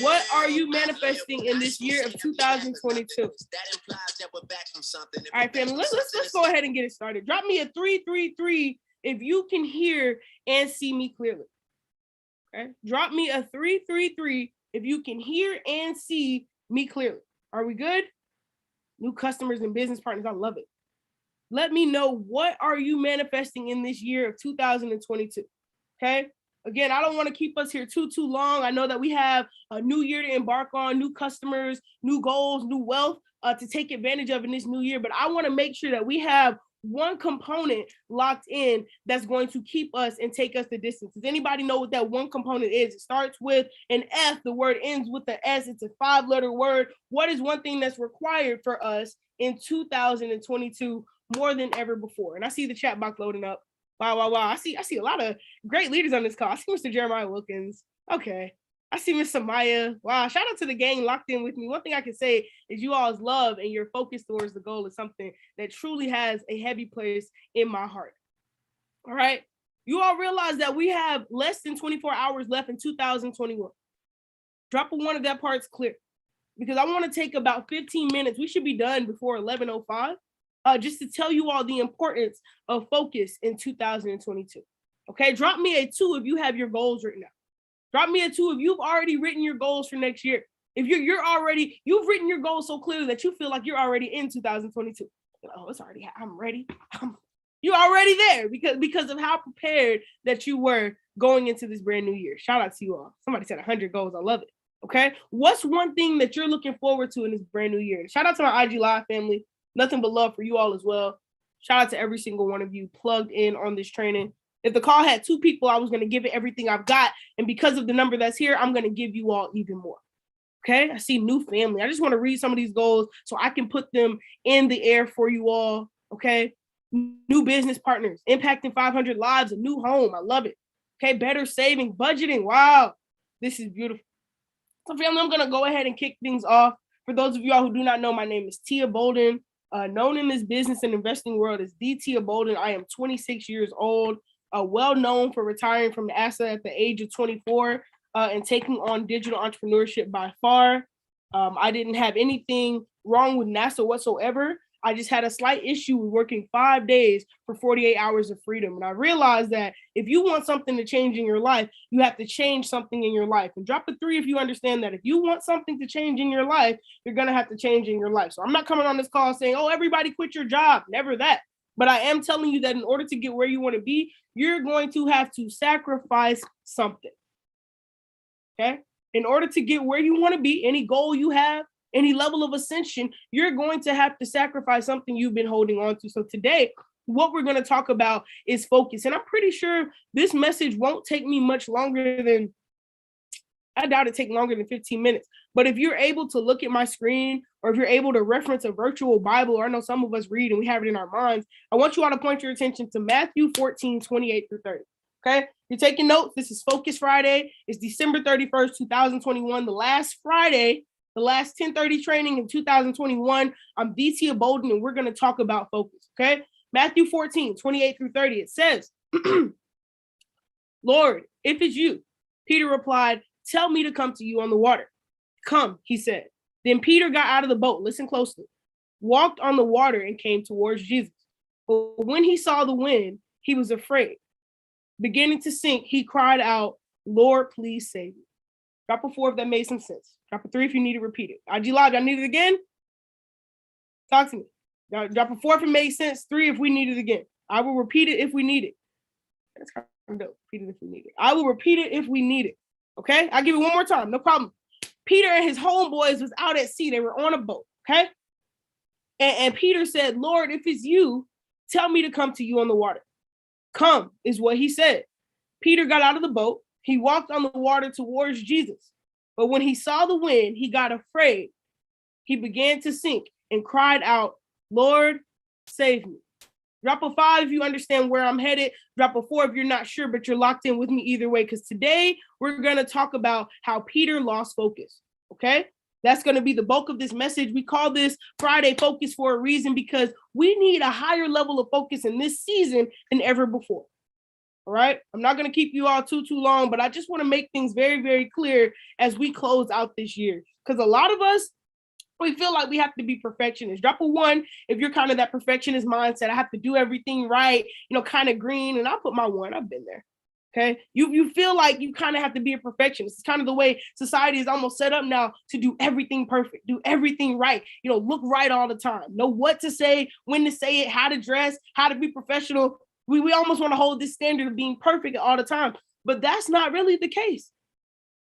What are you manifesting in this year of 2022? All right, family, let's go ahead and get it started. Drop me a 333 if you can hear and see me clearly. Okay, drop me a 333 if you can hear and see me clearly. Are we good? New customers and business partners, I love it. Let me know, what are you manifesting in this year of 2022? Okay. Again, I don't want to keep us here too long. I know that we have a new year to embark on, new customers, new goals, new wealth to take advantage of in this new year. But I want to make sure that we have one component locked in that's going to keep us and take us the distance. Does anybody know what that one component is? It starts with an F. The word ends with the S. It's a 5-letter word. What is one thing that's required for us in 2022 more than ever before? And I see the chat box loading up. Wow. I see a lot of great leaders on this call. I see Mr. Jeremiah Wilkins. Okay. I see Miss Samaya. Wow. Shout out to the gang locked in with me. One thing I can say is you all's love and your focus towards the goal is something that truly has a heavy place in my heart. All right. You all realize that we have less than 24 hours left in 2021. Drop a one if that part's clear, because I want to take about 15 minutes. We should be done before 11:05. Just to tell you all the importance of focus in 2022. Okay, drop me a 2 if you have your goals written out. Drop me a 2 if you've already written your goals for next year. If you've written your goals so clearly that you feel like you're already in 2022. Oh, it's already, I'm ready. You're already there because of how prepared that you were going into this brand new year. Shout out to you all. Somebody said 100 goals. I love it. Okay, what's one thing that you're looking forward to in this brand new year? Shout out to my IG Live family. Nothing but love for you all as well. Shout out to every single one of you plugged in on this training. If the call had 2 people, I was going to give it everything I've got. And because of the number that's here, I'm going to give you all even more. Okay. I see new family. I just want to read some of these goals so I can put them in the air for you all. Okay. New business partners, impacting 500 lives, a new home. I love it. Okay. Better saving, budgeting. Wow. This is beautiful. So family, I'm going to go ahead and kick things off. For those of y'all who do not know, my name is Tia Bolden. Known in this business and investing world as Tia Bolden. I am 26 years old, well known for retiring from NASA at the age of 24 and taking on digital entrepreneurship by far. I didn't have anything wrong with NASA whatsoever. I just had a slight issue with working 5 days for 48 hours of freedom. And I realized that if you want something to change in your life, you have to change something in your life. And drop a 3 if you understand that. If you want something to change in your life, you're going to have to change in your life. So I'm not coming on this call saying, oh, everybody quit your job. Never that. But I am telling you that in order to get where you want to be, you're going to have to sacrifice something. Okay? In order to get where you want to be, any goal you have, any level of ascension, you're going to have to sacrifice something you've been holding on to. So today, what we're going to talk about is focus. And I'm pretty sure this message won't take me much longer than, I doubt it take longer than 15 minutes. But if you're able to look at my screen, or if you're able to reference a virtual Bible, or I know some of us read and we have it in our minds, I want you all to point your attention to Matthew 14, 28 through 30. Okay? You're taking notes. This is Focus Friday. It's December 31st, 2021, the last Friday, the last 10:30 training in 2021. I'm Tia Bolden, and we're going to talk about focus, okay? Matthew 14, 28 through 30, it says, Lord, if it's you, Peter replied, tell me to come to you on the water. Come, he said. Then Peter got out of the boat, listen closely, walked on the water and came towards Jesus. But when he saw the wind, he was afraid. Beginning to sink, he cried out, Lord, please save me. Drop a 4 if that made some sense. Drop a 3 if you need to repeat it. IG Live, y'all need it again? Talk to me. Now, drop a 4 if it made sense. 3 if we need it again. I will repeat it if we need it. That's kind of dope. Repeat it if we need it. I will repeat it if we need it. Okay? I'll give it one more time. No problem. Peter and his homeboys was out at sea. They were on a boat. Okay? And Peter said, Lord, if it's you, tell me to come to you on the water. Come is what he said. Peter got out of the boat. He walked on the water towards Jesus. But when he saw the wind, he got afraid. He began to sink and cried out, Lord, save me. Drop a 5 if you understand where I'm headed. Drop a 4 if you're not sure, but you're locked in with me either way. Because today we're going to talk about how Peter lost focus. Okay? That's going to be the bulk of this message. We call this Friday Focus for a reason, because we need a higher level of focus in this season than ever before. All right. I'm not going to keep you all too long, but I just want to make things very, very clear as we close out this year. Because a lot of us, we feel like we have to be perfectionists. Drop a 1 if you're kind of that perfectionist mindset. I have to do everything right, kind of green. And I'll put my 1. I've been there. Okay. You feel like you kind of have to be a perfectionist. It's kind of the way society is almost set up now to do everything perfect, do everything right, look right all the time, know what to say, when to say it, how to dress, how to be professional. We almost want to hold this standard of being perfect all the time, but that's not really the case.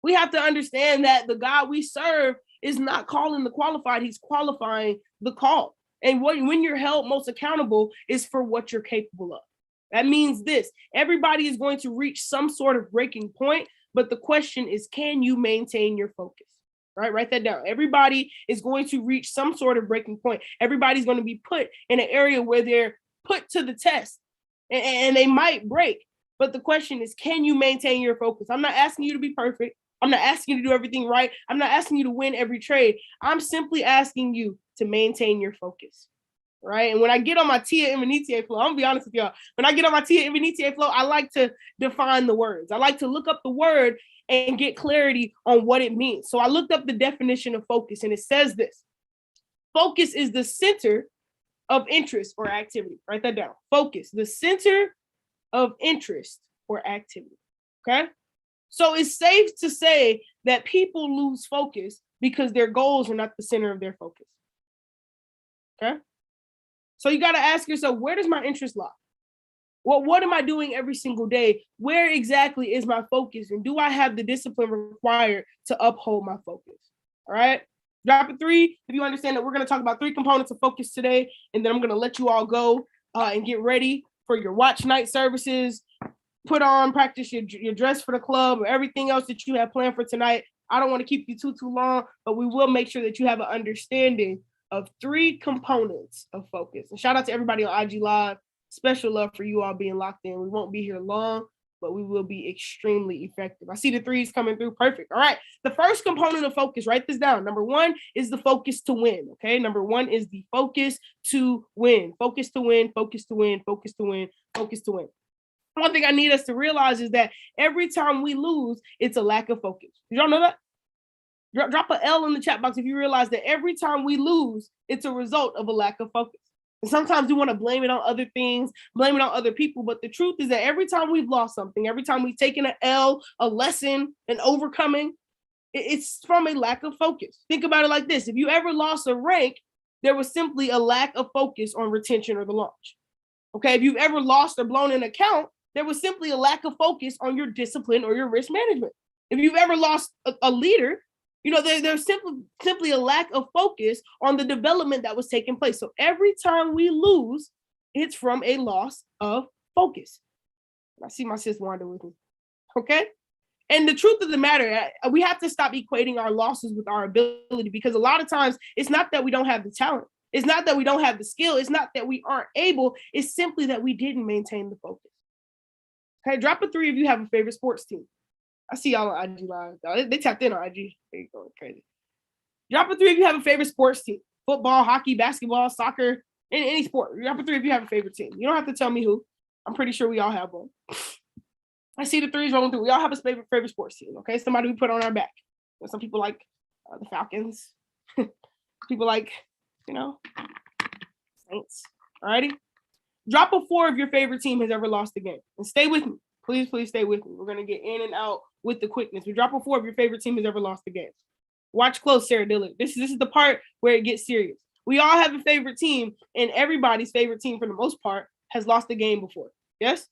We have to understand that the God we serve is not calling the qualified, he's qualifying the call. And when you're held most accountable is for what you're capable of. That means this: everybody is going to reach some sort of breaking point, but the question is, can you maintain your focus? Right? Write that down. Everybody is going to reach some sort of breaking point. Everybody's going to be put in an area where they're put to the test and they might break. But the question is, can you maintain your focus? I'm not asking you to be perfect. I'm not asking you to do everything right. I'm not asking you to win every trade. I'm simply asking you to maintain your focus, right? And when I get on my Tia Immunitiae flow, I'm gonna be honest with y'all. When I get on my Tia Immunitiae flow, I like to define the words. I like to look up the word and get clarity on what it means. So I looked up the definition of focus, and it says this: focus is the center of interest or activity. Write that down. Focus, the center of interest or activity. Okay. So it's safe to say that people lose focus because their goals are not the center of their focus. Okay. So you got to ask yourself, where does my interest lie? Well, what am I doing every single day? Where exactly is my focus? And do I have the discipline required to uphold my focus? All right. Drop a 3 if you understand that we're going to talk about 3 components of focus today. And then I'm going to let you all go and get ready for your watch night services. Put on, practice your dress for the club or everything else that you have planned for tonight. I don't want to keep you too long, but we will make sure that you have an understanding of 3 components of focus. And shout out to everybody on IG Live. Special love for you all being locked in. We won't be here long, but we will be extremely effective. I see the 3s coming through. Perfect. All right. The first component of focus, write this down. Number 1 is the focus to win. Okay. Number 1 is the focus to win. Focus to win, focus to win, focus to win, focus to win. One thing I need us to realize is that every time we lose, it's a lack of focus. Did y'all know that? Drop an L in the chat box if you realize that every time we lose, it's a result of a lack of focus. And sometimes we want to blame it on other things, blame it on other people. But the truth is that every time we've lost something, every time we've taken an L, a lesson, an overcoming, it's from a lack of focus. Think about it like this. If you ever lost a rank, there was simply a lack of focus on retention or the launch. Okay, if you've ever lost or blown an account, there was simply a lack of focus on your discipline or your risk management. If you've ever lost a leader, there's simply a lack of focus on the development that was taking place. So every time we lose, it's from a loss of focus. I see my sis Wanda with me. Okay? And the truth of the matter, we have to stop equating our losses with our ability, because a lot of times it's not that we don't have the talent. It's not that we don't have the skill. It's not that we aren't able. It's simply that we didn't maintain the focus. Okay, drop a 3 if you have a favorite sports team. I see y'all on IG Live. They tapped in on IG. They're going crazy. Drop a 3 if you have a favorite sports team. Football, hockey, basketball, soccer, any sport. Drop a 3 if you have a favorite team. You don't have to tell me who. I'm pretty sure we all have one. I see the 3s rolling through. We all have a favorite sports team, okay? Somebody we put on our back. Some people like the Falcons. People like, Saints. All righty? Drop a 4 if your favorite team has ever lost a game. And stay with me. Please stay with me. We're going to get in and out with the quickness. We drop a 4 if your favorite team has ever lost a game. Watch close, Sarah Dillard. This is the part where it gets serious. We all have a favorite team, and everybody's favorite team, for the most part, has lost a game before. Yes?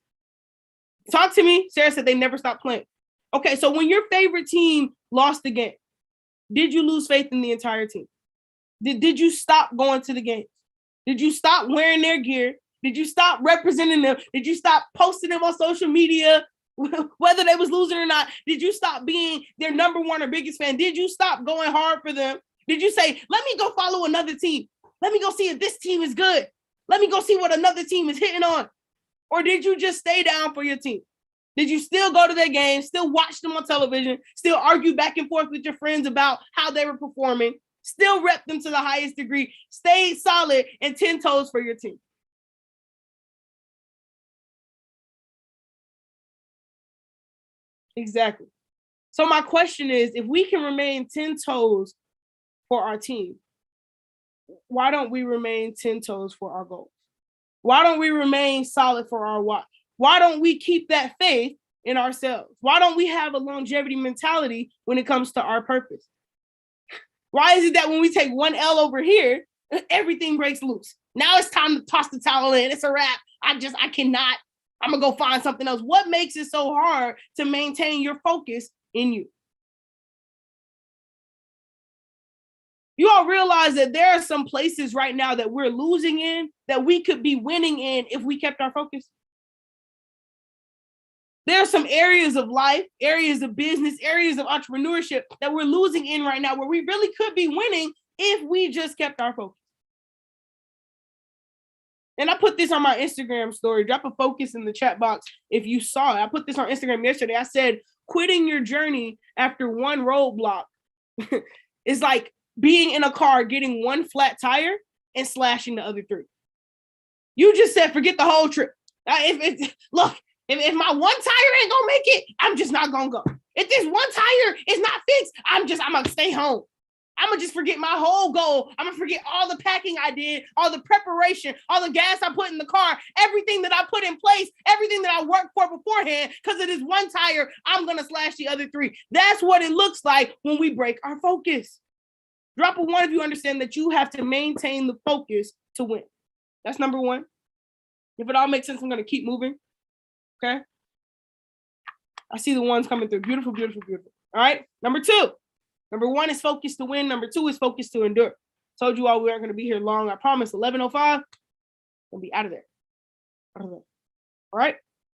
Talk to me. Sarah said they never stopped playing. Okay, so when your favorite team lost the game, did you lose faith in the entire team? Did you stop going to the games? Did you stop wearing their gear? Did you stop representing them? Did you stop posting them on social media, whether they was losing or not? Did you stop being their number 1 or biggest fan? Did you stop going hard for them? Did you say, let me go follow another team? Let me go see if this team is good. Let me go see what another team is hitting on. Or did you just stay down for your team? Did you still go to their games, still watch them on television, still argue back and forth with your friends about how they were performing, still rep them to the highest degree, stay solid and 10 toes for your team? Exactly. So my question is, if we can remain 10 toes for our team, why don't we remain 10 toes for our goals? Why don't we remain solid for our why? Why don't we keep that faith in ourselves? Why don't we have a longevity mentality when it comes to our purpose? Why is it that when we take one L over here, everything breaks loose? Now it's time to toss the towel in. It's a wrap. I cannot. I'm going to go find something else. What makes it so hard to maintain your focus in you? You all realize that there are some places right now that we're losing in that we could be winning in if we kept our focus. There are some areas of life, areas of business, areas of entrepreneurship that we're losing in right now where we really could be winning if we just kept our focus. And I put this on my Instagram story. Drop a focus in the chat box if you saw it. I put this on Instagram yesterday. I said, quitting your journey after one roadblock is like being in a car, getting one flat tire and slashing the other three. You just said, forget the whole trip. If my one tire ain't gonna make it, I'm just not gonna go. If this one tire is not fixed, I'm gonna stay home. I'm gonna just forget my whole goal. I'm gonna forget all the packing I did, all the preparation, all the gas I put in the car, everything that I put in place, everything that I worked for beforehand, because of this one tire, I'm gonna slash the other three. That's what it looks like when we break our focus. Drop a one if you understand that you have to maintain the focus to win. That's number one. If it all makes sense, I'm gonna keep moving. Okay. I see the ones coming through. Beautiful, beautiful, beautiful. All right. Number two. Number one is focus to win. Number two is focus to endure. Told you all we aren't going to be here long. I promise. 11:05. We'll be out of there. All right.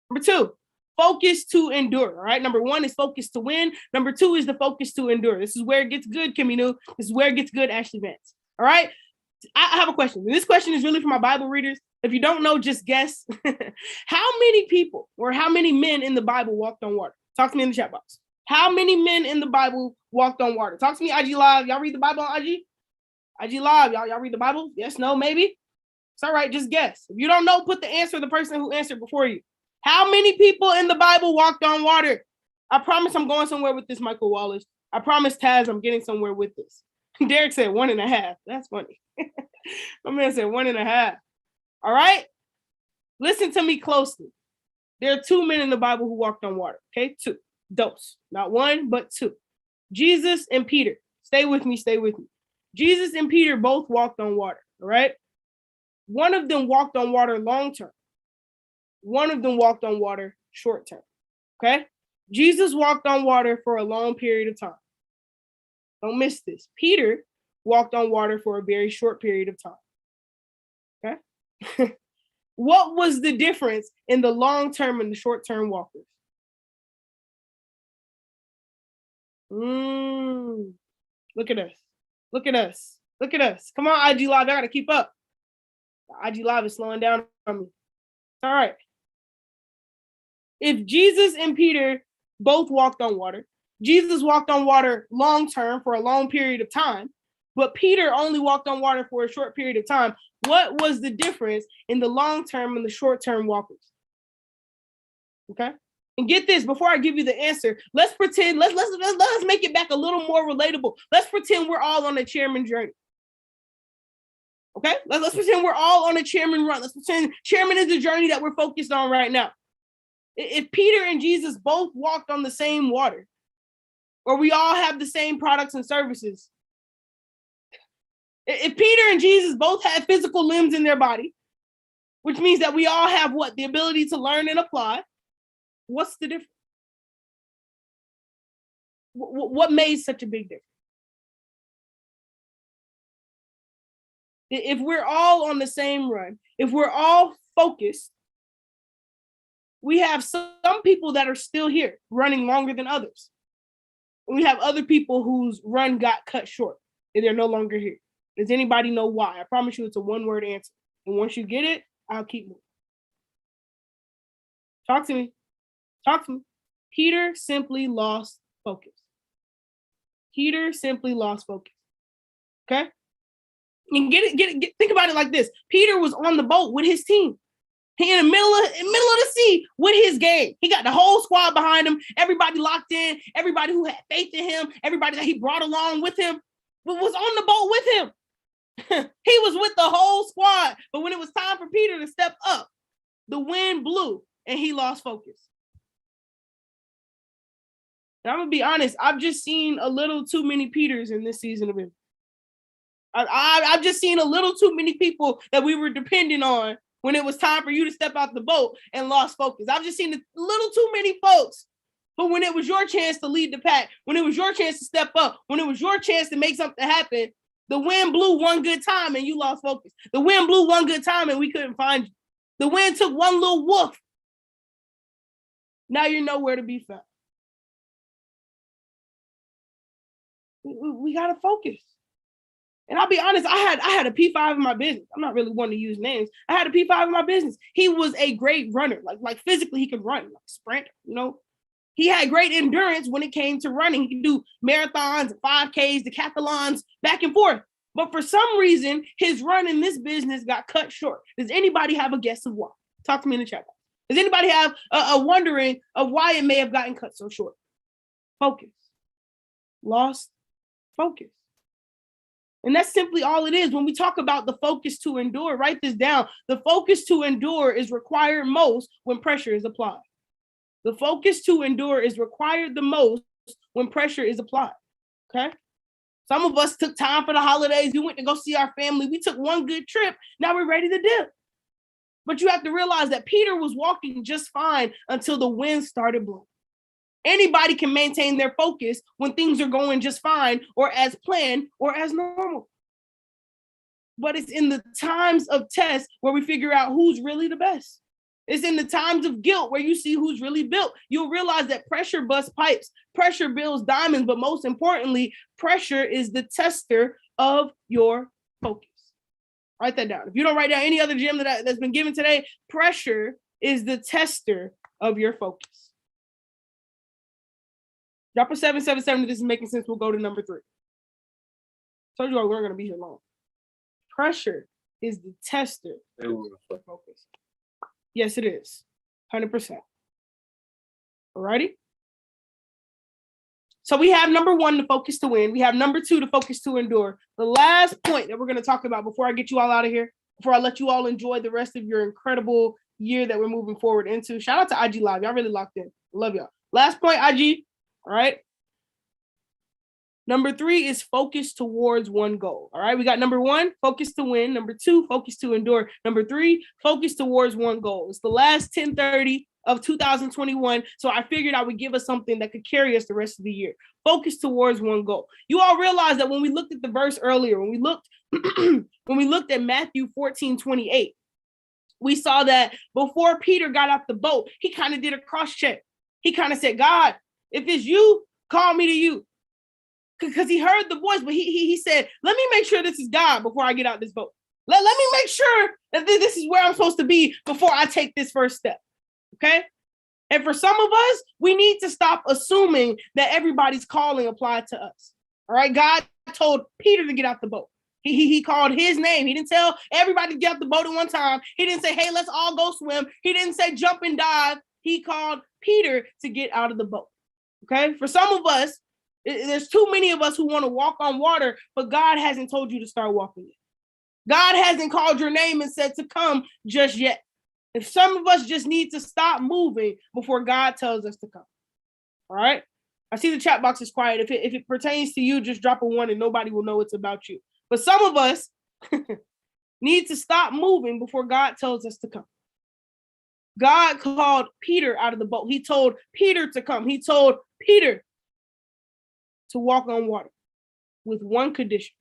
Number two, focus to endure. All right. Number one is focus to win. Number two is the focus to endure. This is where it gets good, Kimmy New. This is where it gets good, Ashley Vance. All right. I have a question. This question is really for my Bible readers. If you don't know, just guess. How many people or how many men in the Bible walked on water? Talk to me in the chat box. How many men in the Bible walked on water? Talk to me, IG Live. Y'all read the Bible on IG? IG Live, y'all read the Bible? Yes, no, maybe? It's all right, just guess. If you don't know, put the answer to the person who answered before you. How many people in the Bible walked on water? I promise I'm going somewhere with this, Michael Wallace. I promise, Taz, I'm getting somewhere with this. Derek said 1.5. That's funny. My man said 1.5. All right? Listen to me closely. There are 2 men in the Bible who walked on water. Okay, 2. Dos. Not 1, but 2. Jesus and Peter. Stay with me, stay with me. Jesus and Peter both walked on water. All right? One of them walked on water long term. One of them walked on water short term. Okay? Jesus walked on water for a long period of time. Don't miss this. Peter walked on water for a very short period of time. Okay? What was the difference in the long-term and the short-term walkers? Look at us. Look at us. Look at us. Come on, IG Live. I got to keep up. IG Live is slowing down on me. All right. If Jesus and Peter both walked on water, Jesus walked on water long-term for a long period of time, but Peter only walked on water for a short period of time. What was the difference in the long-term and the short-term walkers? Okay. And get this, before I give you the answer, let's pretend, let's make it back a little more relatable. Let's pretend we're all on a chairman journey. Okay? Let's pretend we're all on a chairman run. Let's pretend chairman is the journey that we're focused on right now. If Peter and Jesus both walked on the same water, or we all have the same products and services, if Peter and Jesus both had physical limbs in their body, which means that we all have what? The ability to learn and apply. What's the difference? What made such a big difference? If we're all on the same run, if we're all focused, we have some people that are still here running longer than others. We have other people whose run got cut short and they're no longer here. Does anybody know why? I promise you it's a one-word answer. And once you get it, I'll keep moving. Talk to me. Talk to me. Peter simply lost focus. Peter simply lost focus. Okay? And think about it like this. Peter was on the boat with his team. He in the middle of the sea with his game. He got the whole squad behind him. Everybody locked in. Everybody who had faith in him. Everybody that he brought along with him was on the boat with him. He was with the whole squad. But when it was time for Peter to step up, the wind blew and he lost focus. And I'm gonna be honest, I've just seen a little too many Peters in this season of it. I've just seen a little too many people that we were depending on when it was time for you to step out the boat and lost focus. I've just seen a little too many folks. But when it was your chance to lead the pack, when it was your chance to step up, when it was your chance to make something happen, the wind blew one good time and you lost focus. The wind blew one good time and we couldn't find you. The wind took one little woof. Now you're nowhere to be found. We got to focus. And I'll be honest, I had a P5 in my business. I'm not really one to use names. I had a P5 in my business. He was a great runner. Like physically, he could run, like sprint, you know. He had great endurance when it came to running. He could do marathons, 5Ks, decathlons, back and forth. But for some reason, his run in this business got cut short. Does anybody have a guess of why? Talk to me in the chat box. Does anybody have a wondering of why it may have gotten cut so short? Focus. Lost focus. And that's simply all it is. When we talk about the focus to endure, write this down. The focus to endure is required most when pressure is applied. The focus to endure is required the most when pressure is applied. Okay? Some of us took time for the holidays. We went to go see our family. We took one good trip. Now we're ready to dip. But you have to realize that Peter was walking just fine until the wind started blowing. Anybody can maintain their focus when things are going just fine or as planned or as normal. But it's in the times of test where we figure out who's really the best. It's in the times of guilt where you see who's really built. You'll realize that pressure busts pipes, pressure builds diamonds, but most importantly, pressure is the tester of your focus. Write that down. If you don't write down any other gem that's been given today, pressure is the tester of your focus. Drop a 777 if this is making sense. We'll go to number 3. Told you all we weren't going to be here long. Pressure is the tester of focus. Yes, it is. 100%. Alrighty? So we have number 1, the focus to win. We have number 2, the focus to endure. The last point that we're going to talk about before I get you all out of here, before I let you all enjoy the rest of your incredible year that we're moving forward into. Shout out to IG Live. Y'all really locked in. Love y'all. Last point, IG. All right. Number 3 is focus towards one goal. All right. We got number 1, focus to win. Number 2, focus to endure. Number 3, focus towards one goal. It's the last 10:30 of 2021. So I figured I would give us something that could carry us the rest of the year. Focus towards one goal. You all realize that when we looked at the verse earlier, when we looked at Matthew 14:28, we saw that before Peter got off the boat, he kind of did a cross check. He kind of said, God, if it's you, call me to you. Because he heard the voice, but he said, let me make sure this is God before I get out this boat. Let me make sure that this is where I'm supposed to be before I take this first step. Okay? And for some of us, we need to stop assuming that everybody's calling applied to us. All right? God told Peter to get out the boat. He called his name. He didn't tell everybody to get out the boat at one time. He didn't say, hey, let's all go swim. He didn't say jump and dive. He called Peter to get out of the boat. Okay? For some of us, there's too many of us who want to walk on water, but God hasn't told you to start walking yet. God hasn't called your name and said to come just yet. If some of us just need to stop moving before God tells us to come. All right? I see the chat box is quiet. If it pertains to you, just drop a 1 and nobody will know it's about you. But some of us need to stop moving before God tells us to come. God called Peter out of the boat. He told Peter to come. He told Peter to walk on water with one condition.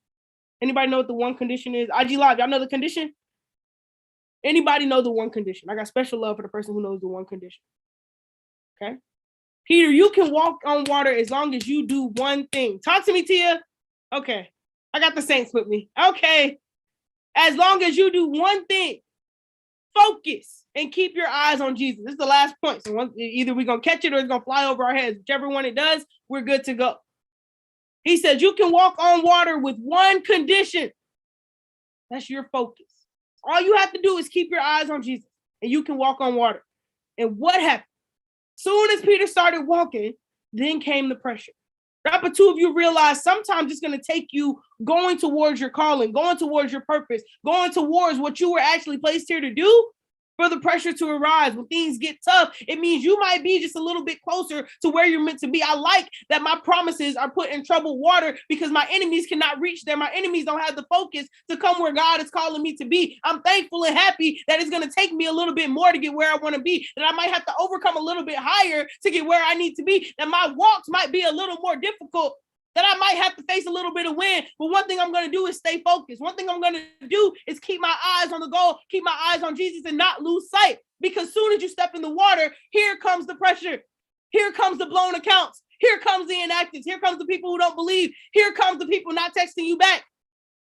Anybody know what the one condition is? IG Live, y'all know the condition? Anybody know the one condition? I got special love for the person who knows the one condition. Okay? Peter, you can walk on water as long as you do one thing. Talk to me, Tia. Okay. I got the Saints with me. Okay. As long as you do one thing, focus and keep your eyes on Jesus. This is the last point. So either we're going to catch it or it's going to fly over our heads. Whichever one it does, we're good to go. He said, you can walk on water with one condition. That's your focus. All you have to do is keep your eyes on Jesus. and you can walk on water. And what happened? Soon as Peter started walking, then came the pressure. Right? But two of you realize sometimes it's going to take you going towards your calling, going towards your purpose, going towards what you were actually placed here to do for the pressure to arise. When things get tough, it means you might be just a little bit closer to where you're meant to be. I like that my promises are put in troubled water because my enemies cannot reach there. My enemies don't have the focus to come where God is calling me to be. I'm thankful and happy that it's going to take me a little bit more to get where I want to be, that I might have to overcome a little bit higher to get where I need to be, that my walks might be a little more difficult, that I might have to face a little bit of wind. But one thing I'm going to do is stay focused. One thing I'm going to do is keep my eyes on the goal, keep my eyes on Jesus and not lose sight. Because soon as you step in the water, here comes the pressure. Here comes the blown accounts. Here comes the inactives. Here comes the people who don't believe. Here comes the people not texting you back.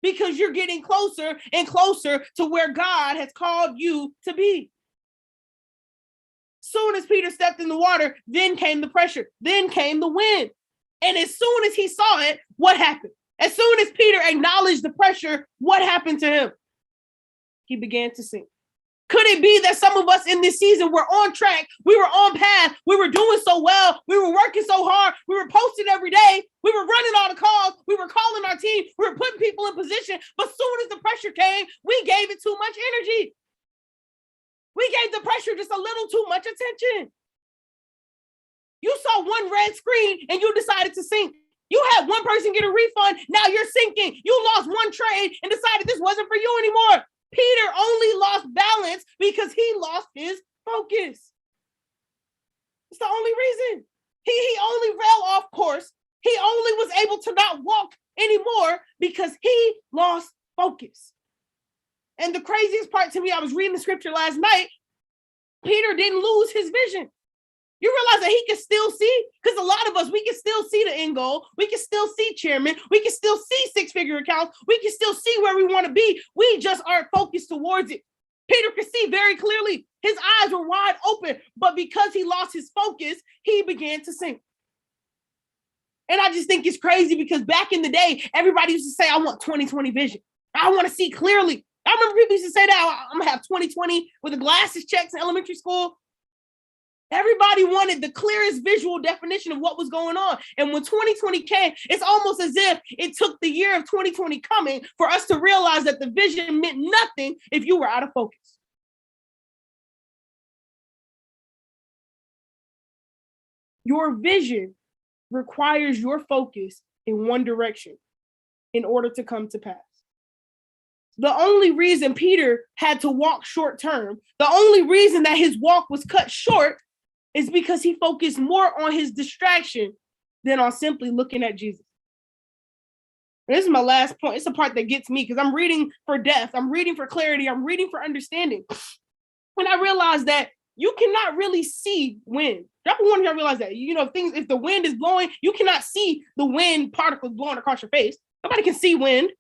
Because you're getting closer and closer to where God has called you to be. Soon as Peter stepped in the water, then came the pressure. Then came the wind. And as soon as he saw it, what happened? As soon as Peter acknowledged the pressure, what happened to him? He began to sink. Could it be that some of us in this season were on track, we were on path, we were doing so well, we were working so hard, we were posting every day, we were running all the calls, we were calling our team, we were putting people in position, but soon as the pressure came, we gave it too much energy. We gave the pressure just a little too much attention. You saw one red screen and you decided to sink. You had one person get a refund, now you're sinking. You lost one trade and decided this wasn't for you anymore. Peter only lost balance because he lost his focus. It's the only reason. He only fell off course. He only was able to not walk anymore because he lost focus. And the craziest part to me, I was reading the scripture last night, Peter didn't lose his vision. You realize that he can still see? Because a lot of us, we can still see the end goal. We can still see chairman. We can still see six-figure accounts. We can still see where we want to be. We just aren't focused towards it. Peter could see very clearly. His eyes were wide open, but because he lost his focus, he began to sink. And I just think it's crazy because back in the day, everybody used to say, I want 20/20 vision. I want to see clearly. I remember people used to say that I'm going to have 20/20 with the glasses checks in elementary school. Everybody wanted the clearest visual definition of what was going on. And when 2020 came, it's almost as if it took the year of 2020 coming for us to realize that the vision meant nothing if you were out of focus. Your vision requires your focus in one direction in order to come to pass. The only reason Peter had to walk short term, the only reason that his walk was cut short is because he focused more on his distraction than on simply looking at Jesus. And this is my last point. It's the part that gets me because I'm reading for depth. I'm reading for clarity. I'm reading for understanding. When I realized that you cannot really see wind. Drop a one here, I realize that. You know, things, if the wind is blowing, you cannot see the wind particles blowing across your face. Nobody can see wind.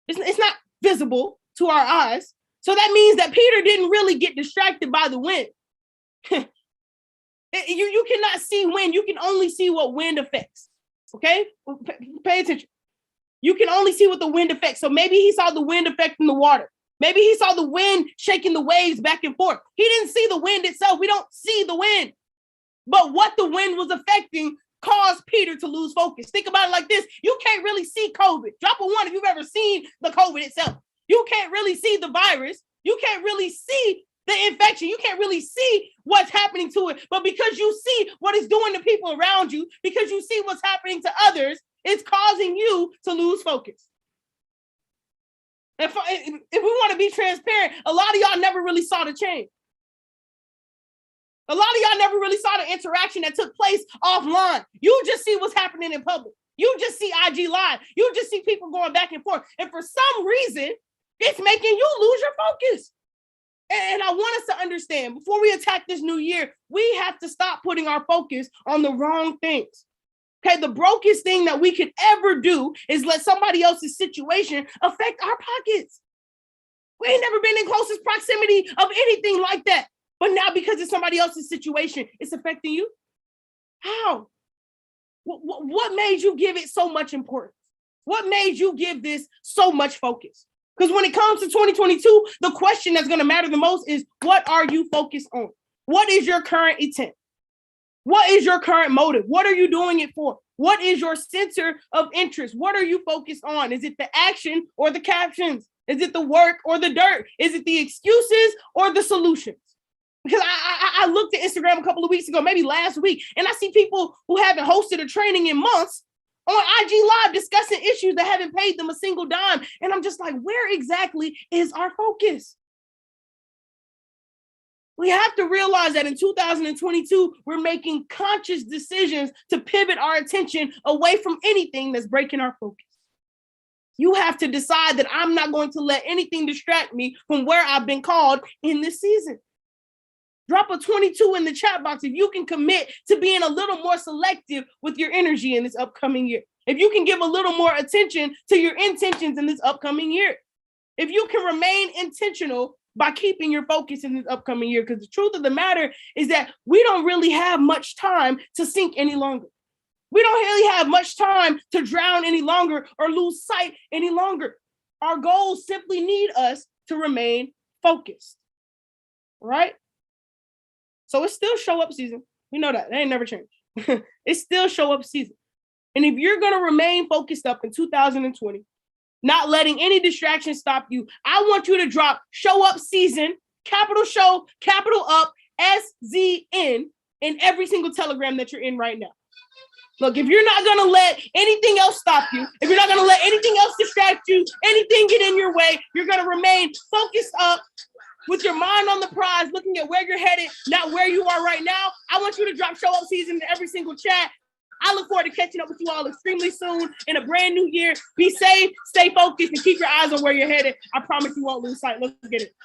It's not visible to our eyes. So that means that Peter didn't really get distracted by the wind. You cannot see wind. You can only see what wind affects. Okay? Pay attention. You can only see what the wind affects. So maybe he saw the wind affecting the water. Maybe he saw the wind shaking the waves back and forth. He didn't see the wind itself. We don't see the wind. But what the wind was affecting caused Peter to lose focus. Think about it like this. You can't really see COVID. Drop a one if you've ever seen the COVID itself. You can't really see the virus. You can't really see the infection. You can't really see what's happening to it. But because you see what it's doing to people around you, because you see what's happening to others, it's causing you to lose focus. If we want to be transparent, a lot of y'all never really saw the change. A lot of y'all never really saw the interaction that took place offline. You just see what's happening in public. You just see IG Live. You just see people going back and forth. And for some reason, it's making you lose your focus. And I want us to understand, before we attack this new year, we have to stop putting our focus on the wrong things. Okay, the brokest thing that we could ever do is let somebody else's situation affect our pockets. We ain't never been in closest proximity of anything like that. But now because it's somebody else's situation, it's affecting you? How? What made you give it so much importance? What made you give this so much focus? Because when it comes to 2022, the question that's going to matter the most is, what are you focused on? What is your current intent? What is your current motive? What are you doing it for? What is your center of interest? What are you focused on? Is it the action or the captions? Is it the work or the dirt? Is it the excuses or the solutions? Because I looked at Instagram a couple of weeks ago, maybe last week, and I see people who haven't hosted a training in months on IG Live discussing issues that haven't paid them a single dime. And I'm just like, where exactly is our focus? We have to realize that in 2022, we're making conscious decisions to pivot our attention away from anything that's breaking our focus. You have to decide that I'm not going to let anything distract me from where I've been called in this season. Drop a 22 in the chat box if you can commit to being a little more selective with your energy in this upcoming year. If you can give a little more attention to your intentions in this upcoming year. If you can remain intentional by keeping your focus in this upcoming year. Because the truth of the matter is that we don't really have much time to sink any longer. We don't really have much time to drown any longer or lose sight any longer. Our goals simply need us to remain focused, right? So it's still show up season. We know that. That ain't never changed. It's still show up season. And if you're going to remain focused up in 2020, not letting any distraction stop you, I want you to drop show up season, capital show, capital up, SZN in every single Telegram that you're in right now. Look, if you're not going to let anything else stop you, if you're not going to let anything else distract you, anything get in your way, you're going to remain focused up with your mind on the prize, looking at where you're headed, not where you are right now. I want you to drop show up season in every single chat. I look forward to catching up with you all extremely soon in a brand new year. Be safe, stay focused, and keep your eyes on where you're headed. I promise you won't lose sight. Let's get it.